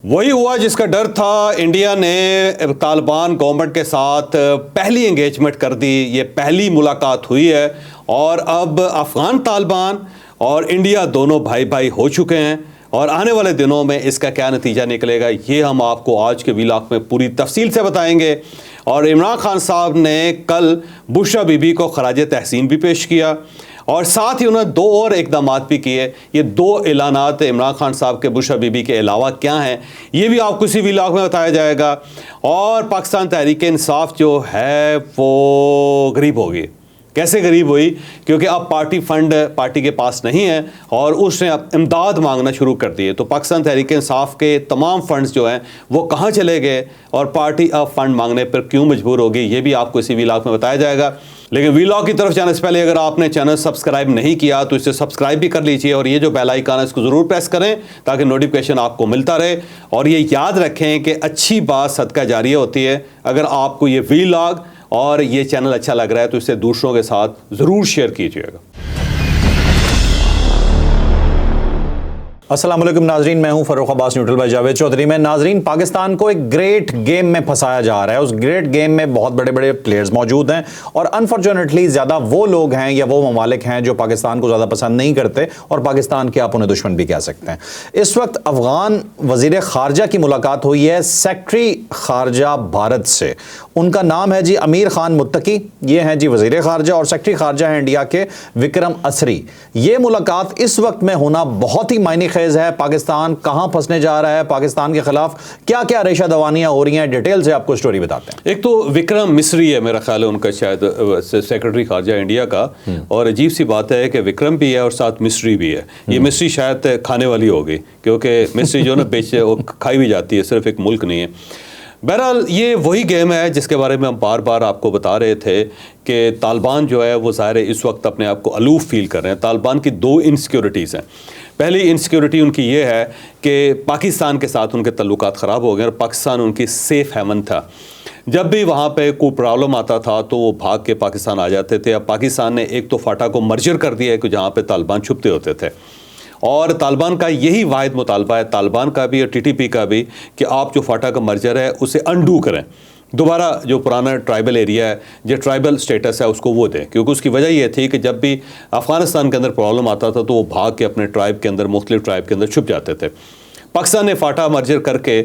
वही हुआ जिसका डर था। इंडिया ने तालिबान गवर्नमेंट के साथ पहली एंगेजमेंट कर दी, ये पहली मुलाकात हुई है और अब अफ़गान तालिबान और इंडिया दोनों भाई भाई हो चुके हैं और आने वाले दिनों में इसका क्या नतीजा निकलेगा ये हम आपको आज के व्लॉग में पूरी तफसील से बताएंगे। और इमरान खान साहब ने कल बुशरा बीबी को खराज तहसीन भी पेश किया और साथ ही उन्होंने दो और इकदाम भी किए। ये दो ऐलानात इमरान खान साहब के बुशरा बीबी के अलावा क्या हैं ये भी आपको इसी व्लॉग में बताया जाएगा। और पाकिस्तान तहरीक इंसाफ जो है वो गरीब होगी। कैसे गरीब हुई? क्योंकि अब पार्टी फंड पार्टी के पास नहीं है और उसने अब इमदाद मांगना शुरू कर दी है। तो पाकिस्तान तहरीक इंसाफ के तमाम फंड्स जो हैं वो कहाँ चले गए और पार्टी अब फंड मांगने पर क्यों मजबूर होगी ये भी आपको इसी व्लॉग में बताया जाएगा। लेकिन व्लॉग की तरफ जाने से पहले अगर आपने चैनल सब्सक्राइब नहीं किया तो इसे सब्सक्राइब भी कर लीजिए और ये जो बेल आइकन है इसको ज़रूर प्रेस करें ताकि नोटिफिकेशन आपको मिलता रहे। और ये याद रखें कि अच्छी बात सदका जारिया होती है। अगर आपको ये व्लॉग और ये चैनल अच्छा लग रहा है तो इसे दूसरों के साथ ज़रूर शेयर कीजिएगा। अस्सलाम वालेकुम नाजरीन, मैं हूं फर्रुख अब्बास न्यूट्रल भाई जावेद चौधरी में। नाजरीन, पाकिस्तान को एक ग्रेट गेम में फंसाया जा रहा है। उस ग्रेट गेम में बहुत बड़े बड़े प्लेयर्स मौजूद हैं और अनफॉर्चुनेटली ज़्यादा वो लोग हैं या वो ममालिक हैं जो पाकिस्तान को ज़्यादा पसंद नहीं करते और पाकिस्तान के आप उन्हें दुश्मन भी कह सकते हैं। इस वक्त अफगान वज़ीर ख़ारजा की मुलाकात हुई है सेक्रेटरी ख़ारजा भारत से। उनका नाम है जी अमीर ख़ान मुत्तकी, ये हैं जी वज़ीर ख़ारजा, और सेक्रेटरी ख़ारजा हैं इंडिया के विक्रम असरी। ये मुलाकात इस वक्त में होना बहुत ही मायने है। पाकिस्तान कहां फंसने जा रहा है, पाकिस्तान के खिलाफ क्या क्या रेशा दवानियां हो रही हैं, डिटेल से आपको स्टोरी बताते हैं। एक तो विक्रम मिस्री है, मेरा ख्याल है उनका शायद सेक्रेटरी खारजा इंडिया का। और अजीब सी बात है कि विक्रम भी है और साथ मिस्री भी है। ये मिस्री शायद खाने वाली होगी क्योंकि मिस्री जो ना बेचे वो खाई भी जाती है, सिर्फ एक मुल्क नहीं है। बहरहाल ये वही गेम है जिसके बारे में हम बार बार आपको बता रहे थे कि तालिबान जो है वो ज़ाहिर इस वक्त अपने आप को अलूफ फील कर रहे हैं। तालिबान की दो इनसिक्योरिटीज़ हैं। पहली इनसिक्योरिटी उनकी ये है कि पाकिस्तान के साथ उनके तल्लुकात ख़राब हो गए और पाकिस्तान उनकी सेफ़ हेवन था। जब भी वहाँ पे कोई प्रॉब्लम आता था तो वो भाग के पाकिस्तान आ जाते थे। अब पाकिस्तान ने एक तो फाटा को मर्जर कर दिया है कि जहाँ पे तालिबान छुपते होते थे और तालिबान का यही वाहिद मुतालबा है, तालिबान का भी और टीटीपी का भी, कि आप जो फाटा का मर्जर है उसे अनडू करें, दोबारा जो पुराना ट्राइबल एरिया है, जो ट्राइबल स्टेटस है उसको वो दें। क्योंकि उसकी वजह ये थी कि जब भी अफ़गानिस्तान के अंदर प्रॉब्लम आता था तो वो भाग के अपने ट्राइब के अंदर, मुख्तलिफ ट्राइब के अंदर छुप जाते थे। पाकिस्तान ने फाटा मर्जर करके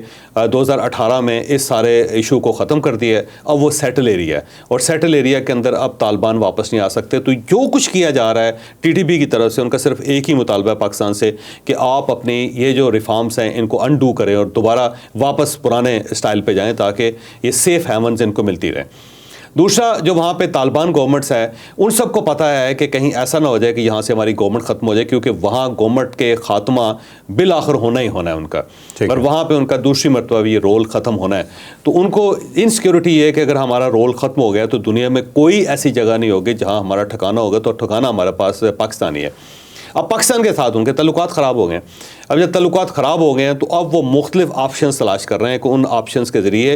2018 में इस सारे इशू को ख़त्म कर दिया है। अब वो सेटल एरिया है और सेटल एरिया के अंदर अब तालिबान वापस नहीं आ सकते। तो जो कुछ किया जा रहा है टीटीपी की तरफ से, उनका सिर्फ एक ही मुतालबा है पाकिस्तान से कि आप अपनी ये जो रिफॉर्म्स हैं इनको अनडू करें और दोबारा वापस पुराने स्टाइल पे जाएं ताकि ये सेफ़ हेवन्स इनको मिलती रहें। दूसरा, जो वहाँ पे तालिबान गवर्नमेंट्स है उन सबको पता है कि कहीं ऐसा ना हो जाए कि यहाँ से हमारी गवर्नमेंट ख़त्म हो जाए, क्योंकि वहाँ गवर्नमेंट के ख़ात्मा बिल आखिर होना ही होना है उनका, और वहाँ पे उनका दूसरी मरतबा भी ये रोल ख़त्म होना है। तो उनको इनसिक्योरिटी ये है कि अगर हमारा रोल ख़त्म हो गया तो दुनिया में कोई ऐसी जगह नहीं होगी जहाँ हमारा ठिकाना होगा, तो ठिकाना हमारे पास पाकिस्तान ही है। अब पाकिस्तान के साथ उनके तल्लुकात ख़राब हो गए हैं। अब जब तल्लुकात ख़राब हो गए हैं तो अब वो मुख्तलिफ ऑप्शंस तलाश कर रहे हैं कि उन ऑप्शंस के ज़रिए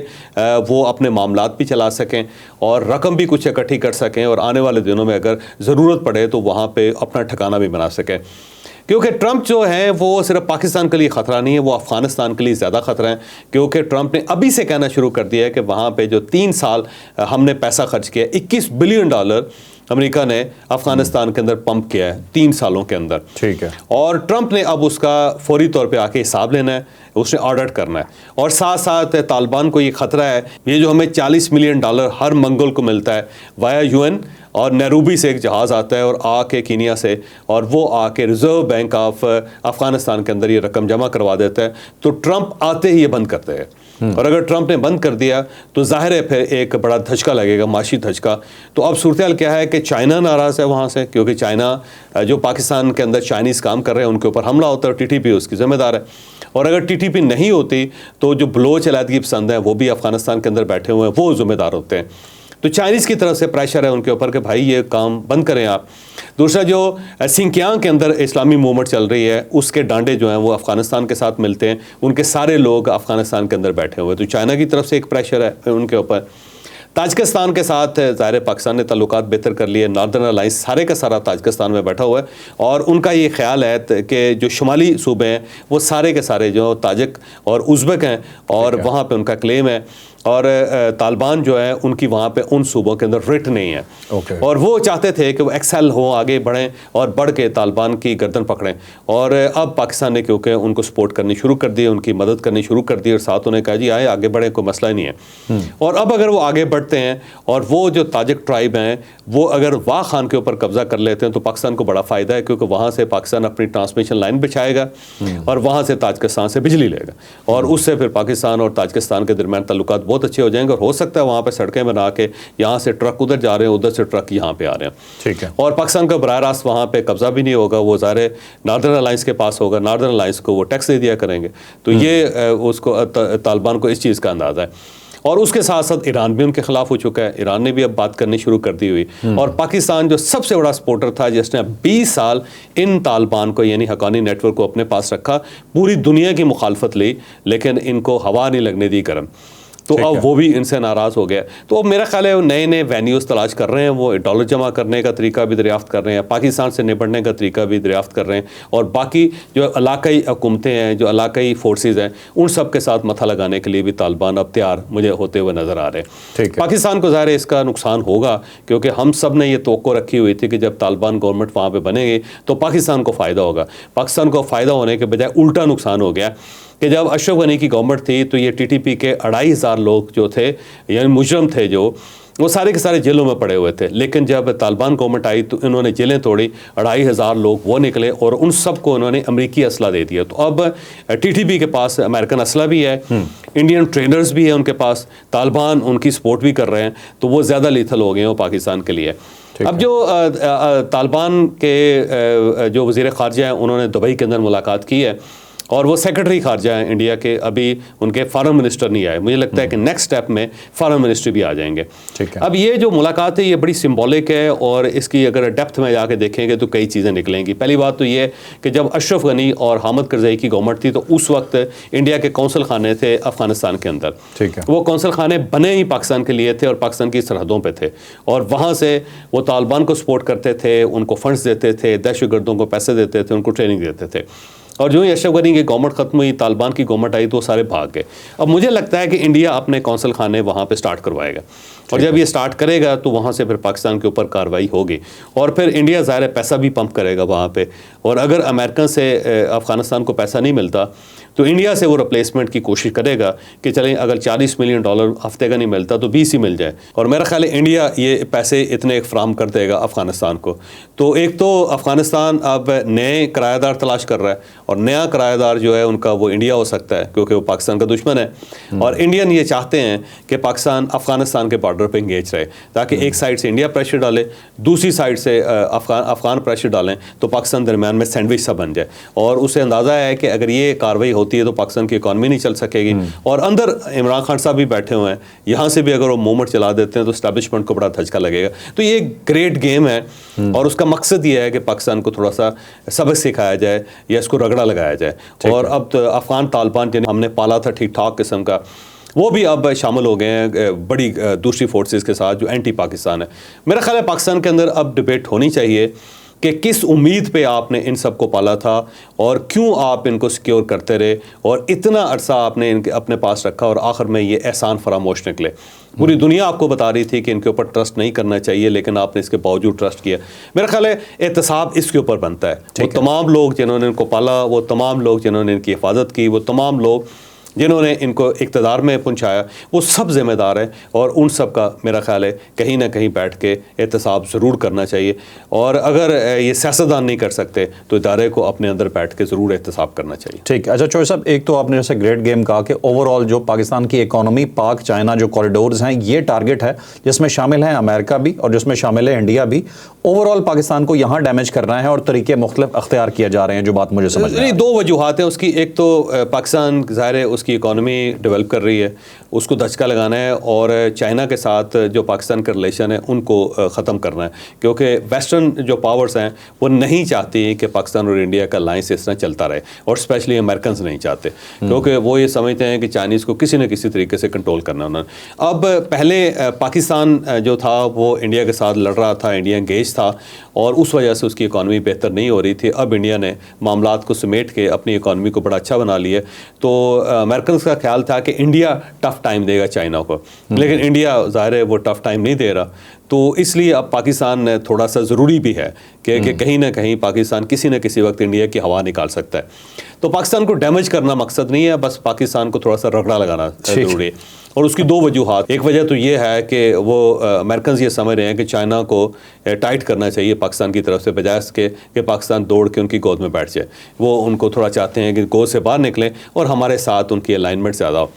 वो अपने मामलात भी चला सकें और रकम भी कुछ इकट्ठी कर सकें और आने वाले दिनों में अगर ज़रूरत पड़े तो वहाँ पे अपना ठिकाना भी बना सकें। क्योंकि ट्रंप जो है वो सिर्फ पाकिस्तान के लिए ख़तरा नहीं है, वो अफ़गानिस्तान के लिए ज़्यादा ख़तरा है। क्योंकि ट्रंप ने अभी से कहना शुरू कर दिया है कि वहाँ पे जो 3 साल हमने पैसा खर्च किया, $21 बिलियन अमेरिका ने अफ़गानिस्तान के अंदर पंप किया है 3 सालों के अंदर। ठीक है। और ट्रंप ने अब उसका फौरी तौर पे आके हिसाब लेना है, उसने ऑडिट करना है। और साथ साथ तालिबान को ये ख़तरा है, ये जो हमें $40 मिलियन हर मंगल को मिलता है वाया यूएन, और नैरोबी से एक जहाज़ आता है और आके कीनिया से, और वो आके रिज़र्व बैंक ऑफ अफ़गानिस्तान के अंदर ये रकम जमा करवा देता है। तो ट्रंप आते ही ये बंद करते हैं। और अगर ट्रंप ने बंद कर दिया तो जाहिर है फिर एक बड़ा धचका लगेगा, माशी धचका। तो अब सूरत हाल क्या है कि चाइना नाराज़ है वहाँ से, क्योंकि चाइना जो पाकिस्तान के अंदर चाइनीज़ काम कर रहे हैं उनके ऊपर हमला होता है और टीटीपी उसकी ज़िम्मेदार है। और अगर टीटीपी नहीं होती तो जो बलोच अलीहदगी पसंद है वो भी अफ़गानिस्तान के अंदर बैठे हुए हैं, वो ज़िम्मेदार होते हैं। तो चाइनीज़ की तरफ से प्रेशर है उनके ऊपर कि भाई ये काम बंद करें आप। दूसरा, जो सिंकियांग के अंदर इस्लामी मूवमेंट चल रही है उसके डांडे जो हैं वो अफ़गानिस्तान के साथ मिलते हैं, उनके सारे लोग अफ़गानिस्तान के अंदर बैठे हुए हैं। तो चाइना की तरफ से एक प्रेशर है उनके ऊपर। ताजिकिस्तान के साथ ज़ाहिर पाकिस्तान ने ताल्लुकात बेहतर कर लिए, नॉर्दर्न अलाइंस सारे का सारा ताजिकिस्तान में बैठा हुआ है और उनका ये ख्याल है कि जो शुमाली सूबे हैं वो सारे के सारे जो ताजिक और उज़्बेक हैं और वहाँ पे उनका क्लेम है और तालिबान जो है उनकी वहाँ पे उन सूबों के अंदर रिट नहीं है और वो चाहते थे कि वो एक्सेल हो, आगे बढ़ें और बढ़ के तालिबान की गर्दन पकड़ें और अब पाकिस्तान ने क्योंकि उनको सपोर्ट करनी शुरू कर दी, उनकी मदद करनी शुरू कर दी और साथ उन्हें कहा जी आए आगे बढ़ें, कोई मसला ही नहीं है। और अब अगर वो आगे बढ़ते हैं और वो जो ताजिक ट्राइब हैं वो अगर वाह खान के ऊपर कब्जा कर लेते हैं तो पाकिस्तान को बड़ा फ़ायदा है क्योंकि वहाँ से पाकिस्तान अपनी ट्रांसमिशन लाइन बिछाएगा और वहाँ से ताजिकिस्तान से बिजली लेगा और उससे फिर पाकिस्तान और ताजिकिस्तान के दरमियान ताल्लुकात बहुत अच्छे हो जाएंगे और हो सकता है वहाँ पे सड़कें बना के यहाँ से ट्रक उधर जा रहे हैं, उधर से ट्रक यहाँ पे आ रहे हैं। ठीक है। और पाकिस्तान का बराह रास्त वहाँ पे कब्जा भी नहीं होगा, वो ज़ाहिर नॉर्दर्न अलाइंस के पास होगा, नॉर्दर्न अलाइंस को वो टैक्स दे दिया करेंगे। तो ये उसको तालिबान को इस चीज़ का अंदाज़ा है और उसके साथ साथ ईरान भी उनके खिलाफ हो चुका है, ईरान ने भी अब बात करनी शुरू कर दी हुई और पाकिस्तान जो सबसे बड़ा सपोर्टर था जिसने 20 साल इन तालिबान को यानी हक्कानी नेटवर्क को अपने पास रखा, पूरी दुनिया की मुखालफत ली लेकिन इनको हवा नहीं लगने दी गर्म, तो अब वो भी इनसे नाराज़ हो गया। तो अब मेरा ख्याल है वो नए नए वेन्यूज़ तलाश कर रहे हैं, वो डॉलर जमा करने का तरीका भी दरियाफ्त कर रहे हैं, पाकिस्तान से निपटने का तरीका भी दरियाफ्त कर रहे हैं और बाकी जो इलाकाई हुकूमतें हैं, जो इलाकाई फोर्सेज हैं, उन सब के साथ मथा लगाने के लिए भी तालिबान अब तैयार मुझे होते हुए नज़र आ रहे हैं। पाकिस्तान को ज़ाहिर है इसका नुकसान होगा क्योंकि हम सब ने ये तवक्को रखी हुई थी कि जब तालिबान गवर्नमेंट वहाँ पर बनेगी तो पाकिस्तान को फ़ायदा होगा। पाकिस्तान को फ़ायदा होने के बजाय उल्टा नुकसान हो गया कि जब अशरफ गनी की गवर्नमेंट थी तो ये टीटीपी के 2,500 लोग जो थे यानी मुजरम थे जो वो सारे के सारे जेलों में पड़े हुए थे, लेकिन जब तालिबान गवर्नमेंट आई तो इन्होंने जेलें तोड़ी, 2,500 लोग वो निकले और उन सब को उन्होंने अमेरिकी असला दे दिया। तो अब टीटीपी के पास अमेरिकन असला भी है, इंडियन ट्रेनर्स भी है उनके पास, तालिबान उनकी सपोर्ट भी कर रहे हैं, तो वो ज़्यादा लीथल हो गए हैं पाकिस्तान के लिए। अब जो तालिबान के जो वज़ीर ख़ारजा हैं उन्होंने दुबई के अंदर मुलाकात की है और वो सेक्रेटरी खारजा हैं इंडिया के, अभी उनके फॉरेन मिनिस्टर नहीं आए, मुझे लगता है कि नेक्स्ट स्टेप में फॉरेन मिनिस्टर भी आ जाएंगे। अब ये जो मुलाकात है ये बड़ी सिंबॉलिक है और इसकी अगर डेप्थ में जाके देखेंगे तो कई चीज़ें निकलेंगी। पहली बात तो ये कि जब अशरफ गनी और हामिद करज़ई की गवर्नमेंट थी तो उस वक्त इंडिया के कौंसल खाने थे अफगानिस्तान के अंदर, वो कौंसल खाने बने ही पाकिस्तान के लिए थे और पाकिस्तान की सरहदों पर थे और वहाँ से वो तालिबान को सपोर्ट करते थे, उनको फंड्स देते थे, दहशतगर्दों को पैसे देते थे, उनको ट्रेनिंग देते थे और जो ही अशरफ गनी की गवर्नमेंट ख़त्म हुई, तालिबान की गवर्नमेंट आई तो वो सारे भाग गए। अब मुझे लगता है कि इंडिया अपने कौंसल खाने वहाँ पे स्टार्ट करवाएगा और जब ये स्टार्ट करेगा तो वहाँ से फिर पाकिस्तान के ऊपर कार्रवाई होगी और फिर इंडिया ज़ाहिर है पैसा भी पंप करेगा वहाँ पे और अगर अमेरिकन से अफ़गानिस्तान को पैसा नहीं मिलता तो इंडिया से वो रिप्लेसमेंट की कोशिश करेगा कि चलें अगर $40 मिलियन हफ्ते का नहीं मिलता तो 20 ही मिल जाए और मेरा ख्याल है इंडिया ये पैसे इतने फ्राहम कर देगा अफ़गानिस्तान को। तो एक तो अफ़गानिस्तान अब नए किराएदार तलाश कर रहा है और नया किराएदार जो है उनका वो इंडिया हो सकता है क्योंकि वो पाकिस्तान का दुश्मन है और इंडियन ये चाहते हैं कि पाकिस्तान अफ़गानिस्तान के बॉर्डर पर इंगेज रहे ताकि एक साइड से इंडिया प्रेशर डाले, दूसरी साइड से अफ़गान प्रेशर डालें तो पाकिस्तान दरमियान में सैंडविच सा बन जाए और उसे अंदाज़ा है कि अगर ये कार्रवाई होती है तो पाकिस्तान की इकॉनमी नहीं चल सकेगी और अंदर इमरान खान साहब भी बैठे हुए हैं, यहाँ से भी अगर वो मूवमेंट चला देते हैं तो एस्टैब्लिशमेंट को बड़ा धचका लगेगा। तो ये ग्रेट गेम है और उसका मकसद ये है कि पाकिस्तान को थोड़ा सा सबक सिखाया जाए या इसको रगड़ा लगाया जाए और अब तो अफ़गान तालिबान जिन्हें हमने पाला था ठीक ठाक किस्म का वो भी अब शामिल हो गए हैं बड़ी दूसरी फोर्सेस के साथ जो एंटी पाकिस्तान है। मेरा ख्याल है पाकिस्तान के अंदर अब डिबेट होनी चाहिए कि किस उम्मीद पे आपने इन सब को पाला था और क्यों आप इनको सिक्योर करते रहे और इतना अरसा आपने इनके अपने पास रखा और आखिर में ये एहसान फरामोश निकले। पूरी दुनिया आपको बता रही थी कि इनके ऊपर ट्रस्ट नहीं करना चाहिए लेकिन आपने इसके बावजूद ट्रस्ट किया। मेरा ख्याल है एहतसाब इसके ऊपर बनता है। वो तमाम लोग जिन्होंने इनको पाला, वो तमाम लोग जिन्होंने इनकी हिफाजत की, वो तमाम लोग जिन्होंने इनको इक़्तिदार में पहुंचाया, वो सब जिम्मेदार हैं और उन सब का मेरा ख्याल है कहीं ना कहीं बैठ के एहतसाब ज़रूर करना चाहिए और अगर ये सियासतदान नहीं कर सकते तो इदारे को अपने अंदर बैठ के ज़रूर एहतसाब करना चाहिए। ठीक। अच्छा चौधरी साहब, एक तो आपने जैसे ग्रेट गेम कहा कि ओवरऑल जो पाकिस्तान की इकॉनमी, पाक चाइना जो कॉरिडोर्स हैं ये टारगेट है जिसमें शामिल है अमेरिका भी और जिसमें शामिल है इंडिया भी। ओवरऑल पाकिस्तान को यहाँ डैमेज करना है और तरीके मुख्तलिफ अख्तियार किए जा रहे हैं, जो बात मुझे समझ नहीं। दो वजूहात हैं उसकी। एक तो पाकिस्तान ज़ाहिर है उसकी उसकी इकॉनमी डेवलप कर रही है, उसको धचका लगाना है और चाइना के साथ जो पाकिस्तान का रिलेशन है उनको ख़त्म करना है, क्योंकि वेस्टर्न जो पावर्स हैं वो नहीं चाहती कि पाकिस्तान और इंडिया का अलायंस इस तरह चलता रहे, और स्पेशली अमेरिकन नहीं चाहते, क्योंकि वो ये समझते हैं कि चाइनीज़ को किसी न किसी तरीके से कंट्रोल करना उन्होंने। अब पहले पाकिस्तान जो था वो इंडिया के साथ लड़ रहा था, इंडिया एंगेज था, और उस वजह से उसकी इकॉनमी बेहतर नहीं हो रही थी। अब इंडिया ने मामलात को समेट के अपनी इकॉनमी को बड़ा अच्छा बना लिया। तो अमेरिकन का ख्याल था कि इंडिया टफ़ टाइम देगा चाइना को, लेकिन इंडिया ज़ाहिर है वो टफ़ टाइम नहीं दे रहा। तो इसलिए अब पाकिस्तान थोड़ा सा ज़रूरी भी है कि कहीं ना कहीं पाकिस्तान किसी न किसी वक्त इंडिया की हवा निकाल सकता है। तो पाकिस्तान को डैमेज करना मकसद नहीं है, बस पाकिस्तान को थोड़ा सा रगड़ा लगाना ज़रूरी है। और उसकी दो वजूहात, एक वजह तो ये है कि वो अमेरिकन ये समझ रहे हैं कि चाइना को टाइट करना चाहिए पाकिस्तान की तरफ से, बजाय इसके कि पाकिस्तान दौड़ के उनकी गोद में बैठ जाए। वो उनको थोड़ा चाहते हैं कि गोद से बाहर निकलें और हमारे साथ उनकी अलाइनमेंट ज़्यादा हो।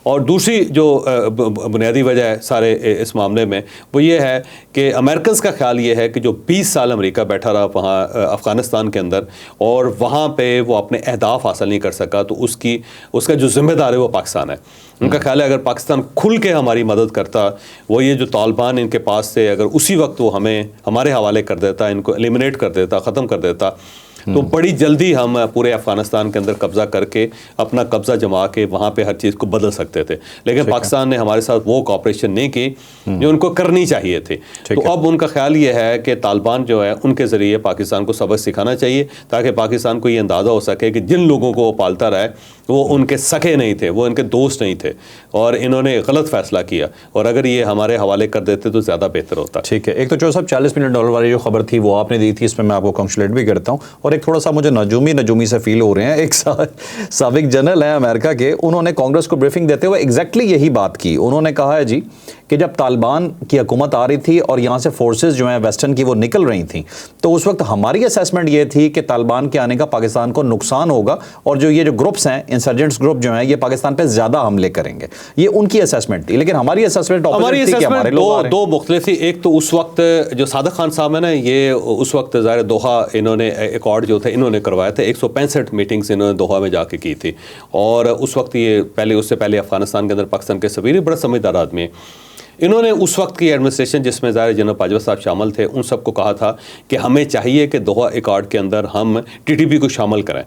और दूसरी जो बुनियादी वजह है सारे इस मामले में वो ये है कि अमेरिकन का ख्याल ये है कि जो 20 साल अमेरिका बैठा रहा वहाँ अफ़गानिस्तान के अंदर, और वहाँ पे वो अपने अहदाफ हासिल नहीं कर सका, तो उसका जो ज़िम्मेदार है वो पाकिस्तान है। उनका ख्याल है अगर पाकिस्तान खुल के हमारी मदद करता, वो ये जो तालिबान इनके पास थे, अगर उसी वक्त वो हमारे हवाले कर देता, इनको एलिमिनेट कर देता, ख़त्म कर देता, तो बड़ी जल्दी हम पूरे अफ़गानिस्तान के अंदर कब्ज़ा करके अपना कब्ज़ा जमा के वहाँ पे हर चीज़ को बदल सकते थे। लेकिन पाकिस्तान ने हमारे साथ वो कॉपरेशन नहीं की जो उनको करनी चाहिए थी। तो अब उनका ख्याल ये है कि तालिबान जो है उनके ज़रिए पाकिस्तान को सबक सिखाना चाहिए, ताकि पाकिस्तान को ये अंदाज़ा हो सके कि जिन लोगों को वो पालता रहा है वो उनके सखे नहीं थे, वो इनके दोस्त नहीं थे, और इन्होंने गलत फ़ैसला किया, और अगर ये हमारे हवाले कर देते तो ज़्यादा बेहतर होता। ठीक है, एक तो जो साहब $40 मिलियन वाली जो खबर थी वो आपने दी थी, इसमें मैं आपको कंग्रेचुलेट भी करता हूँ, और एक थोड़ा सा मुझे नजूमी से फील हो रहे हैं। एक साबिक जनरल हैं अमेरिका के, उन्होंने कांग्रेस को ब्रीफिंग देते हुए एग्जैक्टली यही बात की। उन्होंने कहा है जी कि जब तालिबान की हुकूमत आ रही थी और यहाँ से फोर्सेस जो हैं वेस्टर्न की वो निकल रही थी, तो उस वक्त हमारी असेसमेंट ये थी कि तालिबान के आने का पाकिस्तान को नुकसान होगा, और जो ये जो ग्रुप्स हैं, इंसर्जेंट्स ग्रुप जो हैं, ये पाकिस्तान पे ज़्यादा हमले करेंगे। ये उनकी असेसमेंट थी, लेकिन हमारी असेसमेंट दो मुख्तलिफ थी। एक तो उस वक्त जो सादिक खान साहब है ना, ये उस वक्त ज़ाहिर दोहा इन्होंने एकॉर्ड जो थे इन्होंने करवाया था, 165 मीटिंग्स इन्होंने दोहा में जाके की थी, और उस वक्त ये उससे पहले अफगानिस्तान के अंदर पाकिस्तान के सफीर बड़ा समझदार आदमी है। इन्होंने उस वक्त की एडमिनिस्ट्रेशन जिसमें ज़ाहिर जनरल बाजवा साहब शामिल थे, उन सबको कहा था कि हमें चाहिए कि दोहा एकॉर्ड के अंदर हम टीटीपी को शामिल करें,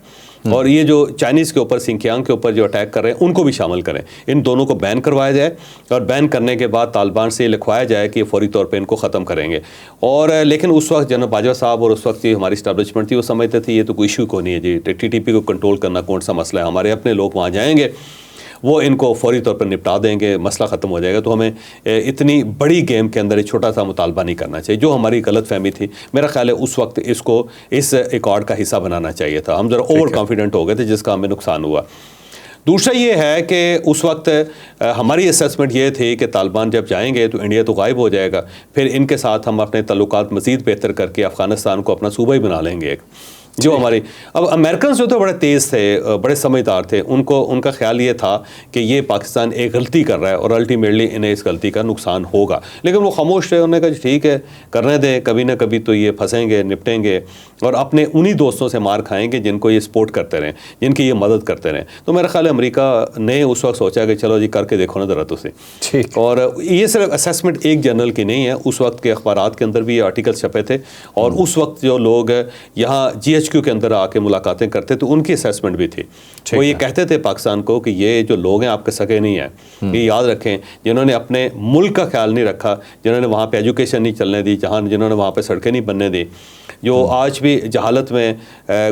और ये जो चाइनीज़ के ऊपर, सिंकियांग के ऊपर जो अटैक कर रहे हैं उनको भी शामिल करें, इन दोनों को बैन करवाया जाए, और बैन करने के बाद तालिबान से लिखवाया जाए कि फौरी तौर पे इनको ख़त्म करेंगे। और लेकिन उस वक्त जनरल बाजवा साहब और उस वक्त की हमारी इस्टेब्लिशमेंट थी, वो समझते थे ये तो कोई इशू को नहीं है जी, टीटीपी को कंट्रोल करना कौन सा मसला है, हमारे अपने लोग वहाँ जाएंगे, वो इनको फौरी तौर पर निपटा देंगे, मसला ख़त्म हो जाएगा। तो हमें इतनी बड़ी गेम के अंदर एक छोटा सा मुतालबा नहीं करना चाहिए, जो हमारी गलत फहमी थी। मेरा ख्याल है उस वक्त इसको इस एकॉर्ड का हिस्सा बनाना चाहिए था, हम ज़रा ओवर कॉन्फिडेंट हो गए थे, जिसका हमें नुकसान हुआ। दूसरा ये है कि उस वक्त हमारी असेसमेंट ये थी कि तालिबान जब जाएंगे तो इंडिया तो गायब हो जाएगा, फिर इनके साथ हम अपने ताल्लुकात मज़ीद बेहतर करके अफ़गानिस्तान को अपना सूबा ही बना लेंगे एक, जो हमारी। अब अमेरिकन जो थे बड़े तेज़ थे, बड़े समझदार थे, उनका ख्याल ये था कि ये पाकिस्तान एक गलती कर रहा है और अल्टीमेटली इन्हें इस गलती का नुकसान होगा, लेकिन वो खामोश रहे। उन्होंने कहा ठीक है करने दें, कभी ना कभी तो ये फंसेंगे, निपटेंगे, और अपने उन्हीं दोस्तों से मार खाएंगे जिनको ये सपोर्ट करते रहें, जिनकी ये मदद करते रहें। तो मेरा ख्याल है अमेरिका ने उस वक्त सोचा कि चलो जी करके देखो ना ज़रा तुझे। ठीक, और ये सिर्फ असेसमेंट एक जनरल की नहीं है, उस वक्त के अखबारात के अंदर भी ये आर्टिकल छपे थे, और उस वक्त जो लोग यहाँ GHQ के अंदर आके मुलाकातें करते तो उनकी असेसमेंट भी थी। वो ये कहते थे पाकिस्तान को कि ये जो लोग हैं आपके सगे नहीं हैं, ये याद रखें, जिन्होंने अपने मुल्क का ख्याल नहीं रखा, जिन्होंने वहाँ पे एजुकेशन नहीं चलने दी, जिन्होंने वहाँ पे सड़कें नहीं बनने दी, जो आज भी जहालत में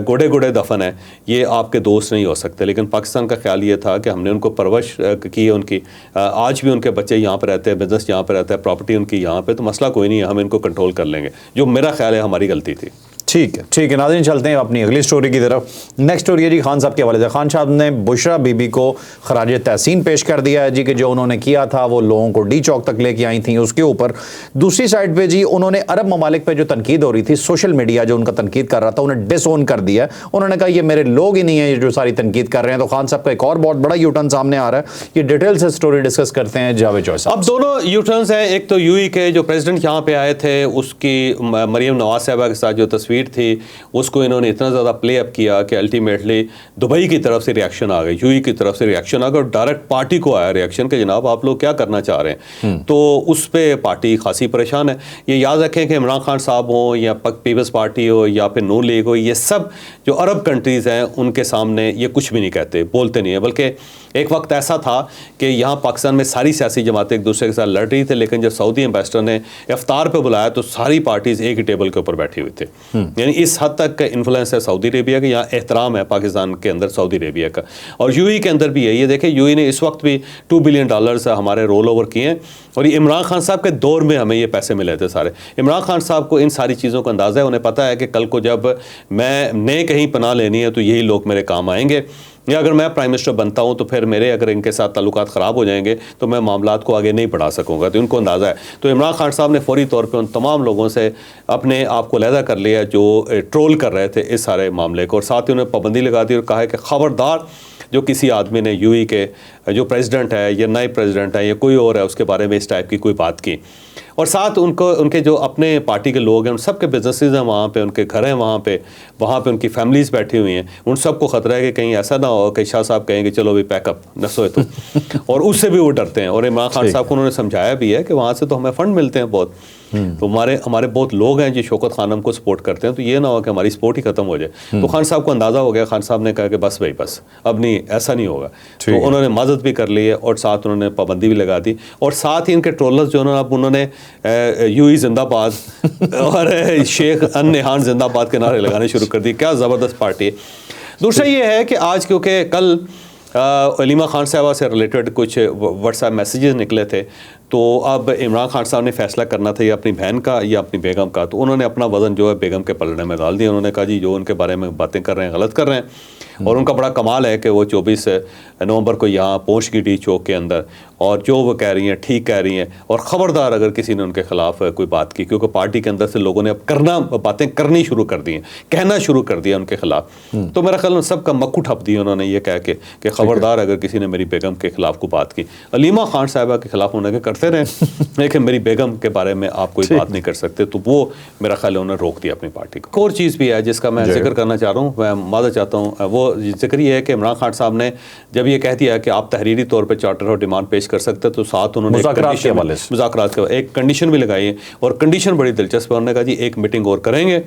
गोडे गोडे दफन है, ये आपके दोस्त नहीं हो सकते। लेकिन पाकिस्तान का ख्याल ये था कि हमने उनको परवरिश की है उनकी, आज भी उनके बच्चे यहाँ पर रहते हैं, बिजनेस यहाँ पर रहता है, प्रॉपर्टी उनकी यहाँ पे, तो मसला कोई नहीं है, हम इनको कंट्रोल कर लेंगे, जो मेरा ख्याल है हमारी गलती थी। ठीक है नाज़रीन, चलते हैं अपनी अगली स्टोरी की तरफ। नेक्स्ट स्टोरी है जी खान साहब के हवाले से। खान साहब ने बुशरा बीबी को खराज तहसीन पेश कर दिया है जी, कि जो उन्होंने किया था वो लोगों को डी चौक तक लेके आई थी उसके ऊपर। दूसरी साइड पे जी उन्होंने अरब ममालिक पे जो तनकीद हो रही थी, सोशल मीडिया जो उनका तनकीद कर रहा था, उन्हें डिसओन कर दिया। उन्होंने कहा ये मेरे लोग ही नहीं है ये जो सारी तनकीद कर रहे हैं। तो खान साहब का एक और बहुत बड़ा यूटर्न सामने आ रहा है, ये डिटेल से स्टोरी डिस्कस करते हैं जावेद चौधरी साहब। अब दोनों यूटर्न्स हैं, एक तो यूएई के जो प्रेसिडेंट यहाँ पे आए थे, उसकी मरियम नवाज साहबा के साथ जो तस्वीर ट्वीट थी उसको इन्होंने इतना ज़्यादा प्ले अप किया कि अल्टीमेटली दुबई की तरफ से रिएक्शन आ गई, यूएई की तरफ से रिएक्शन आ गया और डायरेक्ट पार्टी को आया रिएक्शन कि जनाब आप लोग क्या करना चाह रहे हैं। तो उस पर पार्टी खासी परेशान है। ये याद रखें कि इमरान खान साहब हो या पीपल्स पार्टी हो या फिर नून लीग हो, ये सब जो अरब कंट्रीज़ हैं उनके सामने ये कुछ भी नहीं कहते, बोलते नहीं है। बल्कि एक वक्त ऐसा था कि यहाँ पाकिस्तान में सारी सियासी जमातें एक दूसरे के साथ लड़ रही थी, लेकिन जब सऊदी एम्बेसडर ने इफ्तार पे बुलाया तो सारी पार्टीज एक ही टेबल के ऊपर बैठी हुई थी। यानी इस हद तक इन्फ्लुएंस है सऊदी अरेबिया का, यहाँ एहतराम है पाकिस्तान के अंदर सऊदी अरेबिया का। और यूएई के अंदर भी है। ये देखें यूएई ने इस वक्त भी $2 बिलियन हमारे रोल ओवर किए हैं और ये इमरान खान साहब के दौर में हमें ये पैसे मिले थे सारे। इमरान खान साहब को इन सारी चीज़ों का अंदाज़ा है, उन्हें पता है कि कल को जब मैं कहीं पनाह लेनी है तो यही लोग मेरे काम आएंगे, या अगर मैं प्राइम मिनिस्टर बनता हूं तो फिर मेरे अगर इनके साथ ताल्लुकात ख़राब हो जाएंगे तो मैं मामलात को आगे नहीं बढ़ा सकूंगा। तो उनको अंदाज़ा है। तो इमरान खान साहब ने फौरी तौर पे उन तमाम लोगों से अपने आप को अलहदा कर लिया जो ट्रोल कर रहे थे इस सारे मामले को, और साथ ही उन्होंने पाबंदी लगा दी और कहा है कि ख़बरदार जो किसी आदमी ने यूएई के जो प्रेसिडेंट है या नए प्रेसिडेंट है या कोई और है उसके बारे में इस टाइप की कोई बात की। और साथ उनके जो अपने पार्टी के लोग हैं उन सब के बिजनेसेस हैं वहाँ पे, उनके घर हैं वहाँ पे उनकी फैमिलीज़ बैठी हुई हैं। उन सबको ख़तरा है कि कहीं ऐसा ना हो कि शाह साहब कहेंगे चलो भी पैकअप न सोए तो और उससे भी वो डरते हैं। और इमरान खान साहब को उन्होंने समझाया भी है कि वहाँ से तो हमें फ़ंड मिलते हैं बहुत, तो हमारे बहुत लोग हैं जो शौकत खानम को सपोर्ट करते हैं, तो ये ना हो कि हमारी सपोर्ट ही ख़त्म हो जाए। तो खान साहब को अंदाज़ा हो गया। खान साहब ने कहा कि बस भाई बस अब नहीं, ऐसा नहीं होगा। तो उन्होंने मदद भी कर ली है और साथ उन्होंने पाबंदी भी लगा दी। और साथ ही इनके ट्रोलर्स जो अब उन्होंने यूएई जिंदाबाद और शेख अन नहान जिंदाबाद के नारे लगाने शुरू कर दी। क्या ज़बरदस्त पार्टी है। दूसरा ये है कि आज क्योंकि कल अलीमा खान साहबा से रिलेटेड कुछ व्हाट्सएप मैसेजेस निकले थे, तो अब इमरान खान साहब ने फैसला करना था या अपनी बहन का या अपनी बेगम का। तो उन्होंने अपना वज़न जो है बेगम के पलड़े में डाल दिया। उन्होंने कहा जी जो उनके बारे में बातें कर रहे हैं गलत कर रहे हैं। और उनका बड़ा कमाल है कि वो 24 नवंबर को यहाँ पहुँच गई डी चौक के अंदर, और जो वो कह रही हैं ठीक कह रही हैं। और ख़बरदार अगर किसी ने उनके ख़िलाफ़ कोई बात की, क्योंकि पार्टी के अंदर से लोगों ने अब बातें करनी शुरू कर दी हैं, कहना शुरू कर दिया उनके ख़िलाफ़। तो मेरा ख्याल सबका मक्खू ठप दिया उन्होंने ये कह के कि ख़बरदार अगर किसी ने मेरी बेगम के ख़िलाफ़ कोई बात की। अलीमा खान साहिबा के ख़िलाफ़ उन्होंने करते रहे, लेकिन मेरी बेगम के बारे में आप कोई बात नहीं कर सकते। तो वो मेरा ख्याल है उन्होंने रोक दिया अपनी पार्टी को। एक और चीज़ भी है जिसका मैं जिक्र करना चाह रहा हूँ, मैं मादा चाहता हूँ, वो जिक्र ये है कि इमरान खान साहब ने जब ये कह दिया कि आप तहरीरी तौर पर चार्टर और डिमांड पेश कर सकते हैं, तो साथ उन्होंने मुज़ाकरात के एक कंडीशन भी लगाई है। और कंडीशन बड़ी दिलचस्प है। उन्होंने कहा जी एक मीटिंग और करेंगे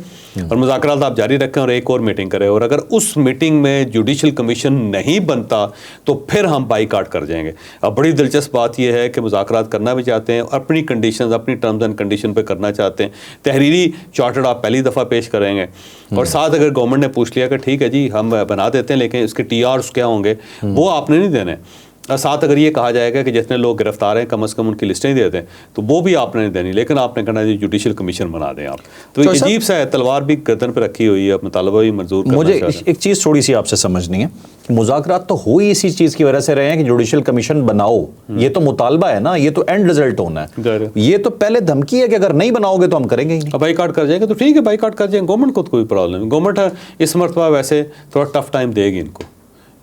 और मुज़ाकरात आप जारी रखें और एक और मीटिंग करें, और अगर उस मीटिंग में जुडिशल कमीशन नहीं बनता तो फिर हम बाईकाट कर जाएंगे। अब बड़ी दिलचस्प बात यह है कि मुज़ाकरात करना भी चाहते हैं, अपनी कंडीशंस अपनी टर्म्स एंड कंडीशन पे करना चाहते हैं। तहरीरी चार्टर आप पहली दफ़ा पेश करेंगे और साथ अगर गवर्नमेंट ने पूछ लिया कि ठीक है जी हम बना देते हैं लेकिन इसके TRs क्या होंगे, वो आपने नहीं देने। और साथ अगर ये कहा जाएगा कि जितने लोग गिरफ्तार हैं कम से कम उनकी लिस्टें दे दें, तो वो भी आपने नहीं देनी, लेकिन आपने कहना है जुडिशल कमीशन बना दें आप। तो अजीब सा है, तलवार भी गर्दन पे रखी हुई है, मुतालबा भी मंजूर करना। मुझे एक चीज़ थोड़ी सी आपसे समझनी है कि मुज़ाकरात तो हुई इसी चीज़ की वजह से रहे हैं कि जुडिशल कमीशन बनाओ, ये तो मुतालबा है ना, ये तो एंड रिजल्ट होना है। ये तो पहले धमकी है कि अगर नहीं बनाओगे तो हम करेंगे ही नहीं। बाईकाट कर जाएंगे तो ठीक है, बाईकाट कर जाएंगे। गवर्नमेंट को तो कोई प्रॉब्लम नहीं। गवर्नमेंट इस मरतबा वैसे थोड़ा टफ टाइम देगी इनको।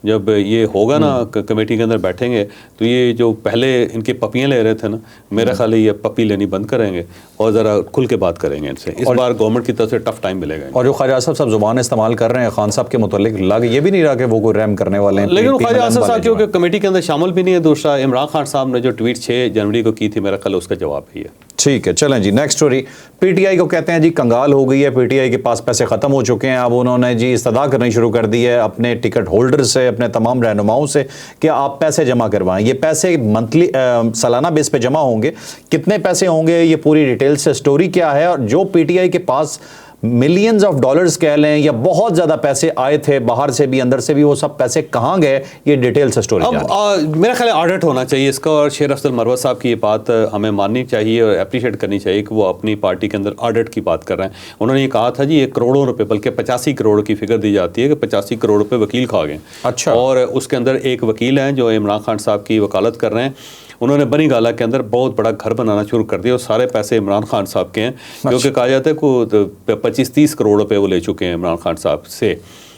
जब ये होगा ना कमेटी के अंदर बैठेंगे तो ये जो पहले इनकी पपियाँ ले रहे थे ना, मेरा ख्याल है ये पपी लेनी बंद करेंगे और ज़रा खुल के बात करेंगे इनसे। इस बार गवर्नमेंट की तरफ से टफ टाइम मिलेगा। और जो ख्वाजा आसिफ साहब जुबान इस्तेमाल कर रहे हैं खान साहब के मुतालिक, लग ये भी नहीं रहा कि वो कोई रहम करने वाले हैं, लेकिन ख्वाजा आसिफ साहब क्योंकि कमेटी के अंदर शामिल भी नहीं है। दूसरा इमरान खान साहब ने जो ट्वीट 6 जनवरी को की थी, मेरा ख्याल उसका जवाब ही है। ठीक है, चलें जी नेक्स्ट स्टोरी। पीटीआई को कहते हैं जी कंगाल हो गई है, पीटीआई के पास पैसे ख़त्म हो चुके हैं। अब उन्होंने जी इस्तदा करनी शुरू कर दी है अपने टिकट होल्डर से, अपने तमाम रहनुमाओं से कि आप पैसे जमा करवाएं। ये पैसे मंथली सालाना बेस पे जमा होंगे। कितने पैसे होंगे, ये पूरी डिटेल से स्टोरी क्या है, और जो पीटीआई के पास मिलियंस ऑफ डॉलर्स कह लें या बहुत ज़्यादा पैसे आए थे बाहर से भी अंदर से भी, वो सब पैसे कहाँ गए, ये डिटेल से स्टोरी। अब मेरा ख्याल ऑडिट होना चाहिए इसका, और शेर अफजल मरवत साहब की ये बात हमें माननी चाहिए और अप्रिशिएट करनी चाहिए कि वो अपनी पार्टी के अंदर ऑडिट की बात कर रहे हैं। उन्होंने ये कहा था जी ये करोड़ों रुपए, बल्कि 85 करोड़ की फिगर दी जाती है कि 85 करोड़ रुपए वकील खा गए। अच्छा। और उसके अंदर एक वकील हैं जो इमरान खान साहब की वकालत कर रहे हैं। उन्होंने बनी गाला के अंदर बहुत बड़ा घर बनाना शुरू कर दिया और सारे पैसे इमरान खान साहब के हैं, क्योंकि कहा जाता है कि 25-30 करोड़ रुपए वो ले चुके हैं इमरान खान साहब से,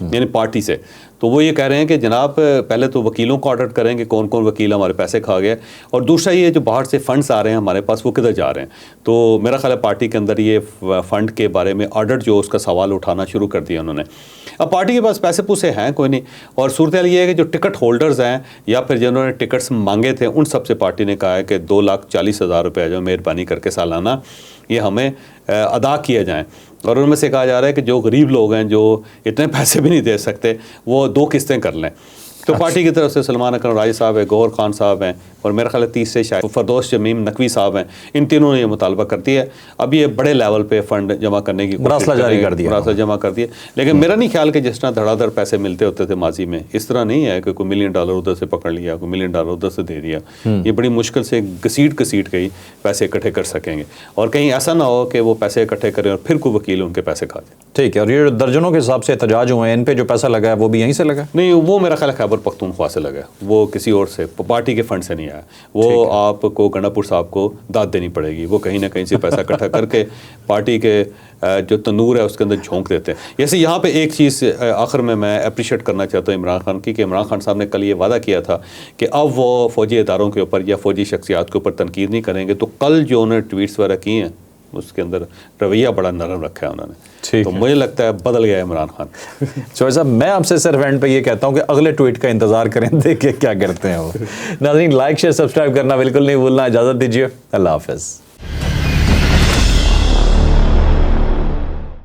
यानी पार्टी से। तो वो ये कह रहे हैं कि जनाब पहले तो वकीलों को ऑडिट करेंगे कौन कौन वकील हमारे पैसे खा गए, और दूसरा ये जो बाहर से फंड्स आ रहे हैं हमारे पास वो किधर जा रहे हैं। तो मेरा ख्याल है पार्टी के अंदर ये फ़ंड के बारे में ऑडिट जो उसका सवाल उठाना शुरू कर दिया उन्होंने। अब पार्टी के पास पैसे पूसे हैं कोई नहीं, और सूरत हाल ये है कि जो टिकट होल्डर्स हैं या फिर जिन्होंने टिकट्स मांगे थे उन सब से पार्टी ने कहा है कि 2,40,000 रुपये जो मेहरबानी करके सालाना ये हमें अदा किए जाएँ। और उनमें से कहा जा रहा है कि जो गरीब लोग हैं जो इतने पैसे भी नहीं दे सकते वो 2 किस्तें कर लें। तो पार्टी की तरफ से सलमान अकरम राय साहब है, गौहर खान साहब हैं, और मेरा ख्याल है तीसरे शायद फरदौस जमीम नकवी साहब हैं, इन तीनों ने ये मुतालबा कर दिया है। अब ये बड़े लेवल पे फंड जमा करने की मरासला जारी कर दिया, मरासला जमा कर दिया। लेकिन मेरा नहीं ख्याल कि जिस तरह धड़ाधड़ पैसे मिलते होते थे माजी में, इस तरह नहीं है कि कोई $1 मिलियन उधर से पकड़ लिया, कोई $1 मिलियन उधर से दे दिया। ये बड़ी मुश्किल से घसीट के ही पैसे इकट्ठे कर सकेंगे, और कहीं ऐसा ना हो कि वो पैसे इकट्ठे करें और फिर कोई वकील उनके पैसे खा जाए। ठीक है, और ये दर्जनों के हिसाब से एहतजाज हुए हैं, इन पे जो पैसा लगा है वो भी यहीं से लगा? नहीं, वो मेरा ख्याल है खैबर पख्तूनख्वा से लगा, वो किसी और से, पार्टी के फंड से नहीं आया। वो आपको गंडापुर साहब को दाद देनी पड़ेगी, वो कहीं ना कहीं से पैसा इकट्ठा करके पार्टी के जो तंदूर है उसके अंदर झोंक देते हैं। जैसे यहाँ पे एक चीज़ आखिर में मैं अप्रिशिएट करना चाहता हूँ इमरान खान की, कि इमरान खान साहब ने कल ये वादा किया था कि अब वो फ़ौजी इदारों के ऊपर या फ़ौजी शख्सियात के ऊपर तनकीद नहीं करेंगे। तो कल जो उन्होंने ट्वीट्स वगैरह किए हैं उसके अंदर रवैया बड़ा नरम रखा है उन्होंने। तो मुझे लगता है बदल गया इमरान खान। चौधरी साहब, मैं आपसे सिर्फ एंड पे ये कहता हूँ कि अगले ट्वीट का इंतजार करें, देखें क्या करते हैं वो। नाज़रीन, लाइक शेयर सब्सक्राइब करना बिल्कुल नहीं भूलना। इजाज़त दीजिए, अल्लाह हाफ़िज़।